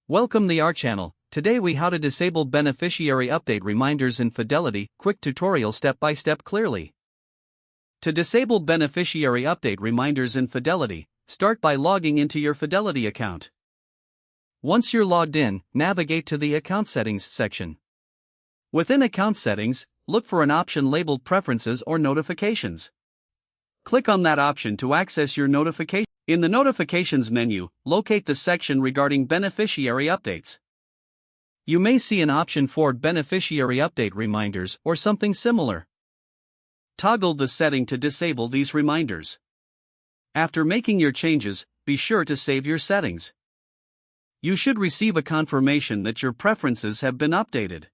Welcome to our channel. Today we how to disable beneficiary update reminders in Fidelity. Quick tutorial step by step clearly. To disable beneficiary update reminders in Fidelity, start by logging into your Fidelity account. Once you're logged in, navigate to the Account Settings section. Within Account Settings, look for an option labeled Preferences or Notifications. Click on that option to access your notification. In the Notifications menu, locate the section regarding beneficiary updates. You may see an option for beneficiary update reminders or something similar. Toggle the setting to disable these reminders. After making your changes, be sure to save your settings. You should receive a confirmation that your preferences have been updated.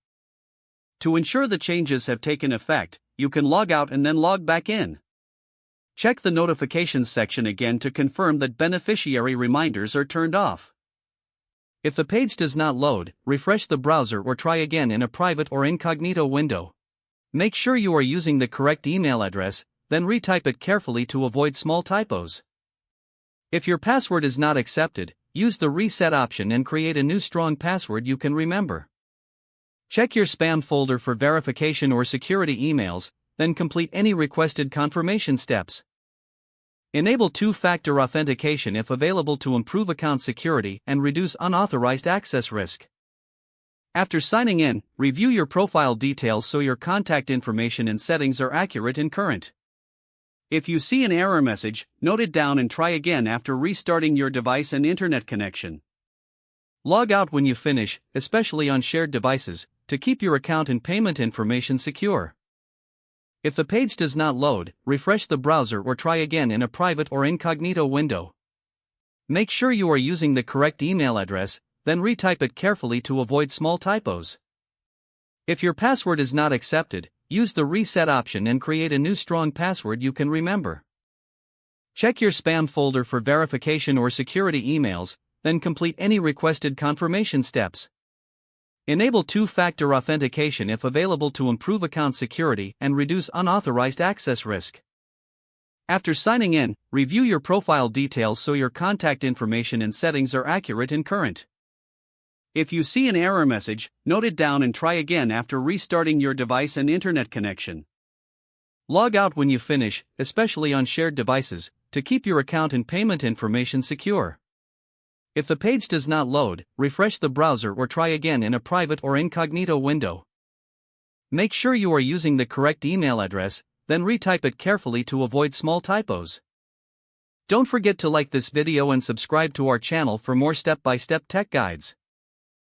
To ensure the changes have taken effect, you can log out and then log back in. Check the Notifications section again to confirm that beneficiary reminders are turned off. If the page does not load, refresh the browser or try again in a private or incognito window. Make sure you are using the correct email address, then retype it carefully to avoid small typos. If your password is not accepted, use the reset option and create a new strong password you can remember. Check your spam folder for verification or security emails, then complete any requested confirmation steps. Enable two-factor authentication if available to improve account security and reduce unauthorized access risk. After signing in, review your profile details so your contact information and settings are accurate and current. If you see an error message, note it down and try again after restarting your device and internet connection. Log out when you finish, especially on shared devices, to keep your account and payment information secure. If the page does not load, refresh the browser or try again in a private or incognito window. Make sure you are using the correct email address, then retype it carefully to avoid small typos. If your password is not accepted, use the reset option and create a new strong password you can remember. Check your spam folder for verification or security emails, then complete any requested confirmation steps. Enable two-factor authentication if available to improve account security and reduce unauthorized access risk. After signing in, review your profile details so your contact information and settings are accurate and current. If you see an error message, note it down and try again after restarting your device and internet connection. Log out when you finish, especially on shared devices, to keep your account and payment information secure. If the page does not load, refresh the browser or try again in a private or incognito window. Make sure you are using the correct email address, then retype it carefully to avoid small typos. Don't forget to like this video and subscribe to our channel for more step-by-step tech guides.